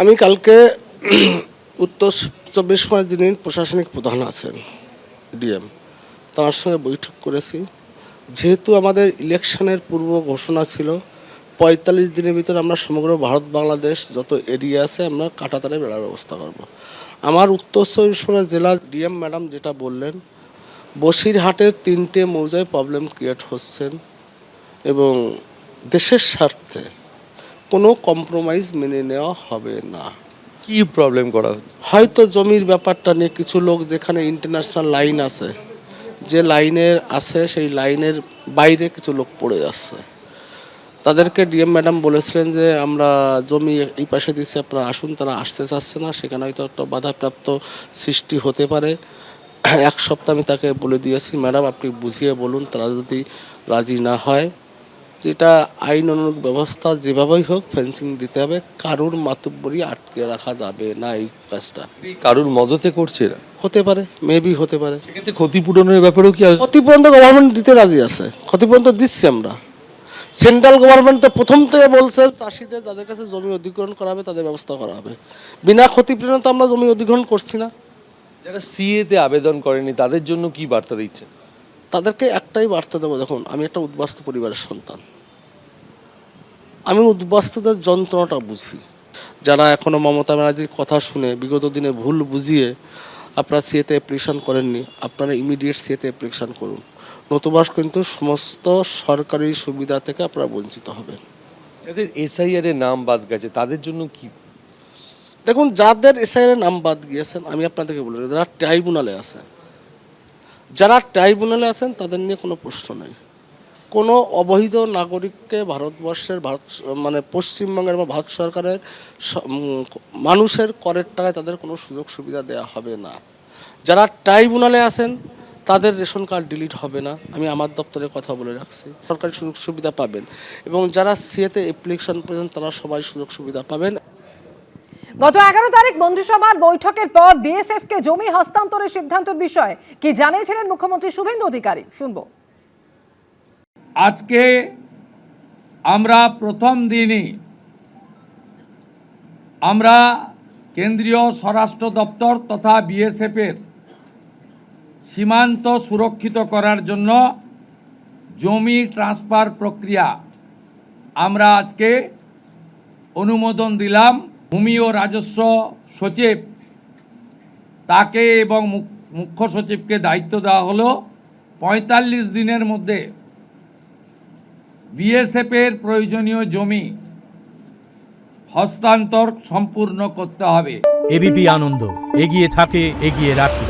আমি কালকে উত্তর 24 যিনি প্রশাসনিক প্রধান আছেন ডিএম, তার সঙ্গে বৈঠক করেছি। যেহেতু আমাদের ইলেকশনের পূর্ব ঘোষণা ছিল 45 দিনের ভিতরে আমরা সমগ্র ভারত বাংলাদেশ যত এরিয়া আছে আমরা কাঁটাতারে বেড়ার ব্যবস্থা করব। আমার উত্তর 24 জেলার ডিএম ম্যাডাম যেটা বললেন, বসিরহাটের 3টে মৌজায় প্রবলেম ক্রিয়েট হচ্ছেন এবং দেশের স্বার্থে কোনো কম্প্রোমাইজ মেনে নেওয়া হবে না। কি প্রবলেম করা হচ্ছে? হয়তো জমির ব্যাপারটা নিয়ে কিছু লোক, যেখানে ইন্টারন্যাশনাল লাইন আছে, যে লাইনের আছে সেই লাইনের বাইরে কিছু লোক পড়ে যাচ্ছে। তাদেরকে ডিএম ম্যাডাম বলেছিলেন যে আমরা জমি এই পাশে দিচ্ছি, আপনারা আসুন। তারা আসতে চাচ্ছে না, সেখানে হয়তো একটা বাধাপ্রাপ্ত সৃষ্টি হতে পারে। 1 সপ্তাহ আমি তাকে বলে দিয়েছি, ম্যাডাম আপনি বুঝিয়ে বলুন, তারা যদি রাজি না হয় যেটা আইন অনুরূপ ব্যবস্থা যেভাবেই হোক ফেন্সিং দিতে হবে, কারুর মাতুব্বরি আটকে রাখা যাবে না। এই কাজটা কারুর মদতে করছে এরা? হতে পারে, মেবি হতে পারে। সেক্ষেত্রে ক্ষতিপূরণের ব্যাপারেও কি ক্ষতিপূরণ তো গভর্নমেন্ট দিতে রাজি আছে, ক্ষতিপূরণ তো দিচ্ছি আমরা। সেন্ট্রাল গভর্নমেন্ট তো প্রথম থেকে বলছে চাষিদের যাদের কাছে জমি অধিগ্রহণ করা হবে তাদের ব্যবস্থা করা হবে। বিনা ক্ষতিপূরণে তো আমরা জমি অধিগ্রহণ করছি না। যারা সিএতে আবেদন করেনি তাদের জন্য কি বার্তা দিচ্ছে? তাদেরকে একটাই বার্তা দেবো, দেখুন আমি একটা উদ্বাস্তু পরিবারের সন্তান, আমি উদ্বাস্তুদের যন্ত্রণাটা বুঝি। যারা এখনও মমতা ব্যানার্জির কথা শুনে বিগত দিনে ভুল বুঝিয়ে আপনারা সিএতে অ্যাপ্লিকেশন করেননি, আপনারা ইমিডিয়েট সিএতে অ্যাপ্লিকেশন করুন, নতুবা কিন্তু সমস্ত সরকারি সুবিধা থেকে আপনারা বঞ্চিত হবেন। যাদের এসআইআর এর নাম বাদ গেছে তাদের জন্য কি? দেখুন, যাদের এসআইআর নাম বাদ গিয়েছেন আমি আপনাদেরকে বলে, যারা ট্রাইব্যুনালে আছেন, তাদের নিয়ে কোনো প্রশ্ন নেই। কোনো অবৈধ নাগরিককে ভারতবর্ষের পশ্চিমবঙ্গের বা ভারত সরকারের মানুষের করের টাকায় তাদের কোনো সুযোগ সুবিধা দেওয়া হবে না। যারা ট্রাইব্যুনালে আছেন তাদের রেশন কার্ড ডিলিট হবে না, আমি আমার দপ্তরে কথা বলে রাখছি। সরকারি সুযোগ সুবিধা পাবেন এবং যারা সিএতে অ্যাপ্লিকেশন করেছেন তারা সবাই সুযোগ সুবিধা পাবেন। গত 11 তারিখ মন্ত্রিসভার বৈঠকের পর বিএসএফকে জমি হস্তান্তরের সিদ্ধান্তের বিষয়ে কি জানিয়েছিলেন মুখ্যমন্ত্রী শুভেন্দু অধিকারী, শুনবো। আজকে আমরা প্রথম দিনই আমরা কেন্দ্রীয় স্বরাষ্ট্র দপ্তর তথা বিএসএফের সীমান্ত সুরক্ষিত করার জন্য জমি ট্রান্সফার প্রক্রিয়া আমরা আজকে অনুমোদন দিলাম। ভূমি ও রাজস্ব সচিব তাকে এবং মুখ্য সচিবকে দায়িত্ব দেওয়া হলো 45 দিনের মধ্যে বিএসএফের প্রয়োজনীয় জমি হস্তান্তর সম্পূর্ণ করতে হবে। এবিপি আনন্দ, এগিয়ে থাকে, এগিয়ে রাখে।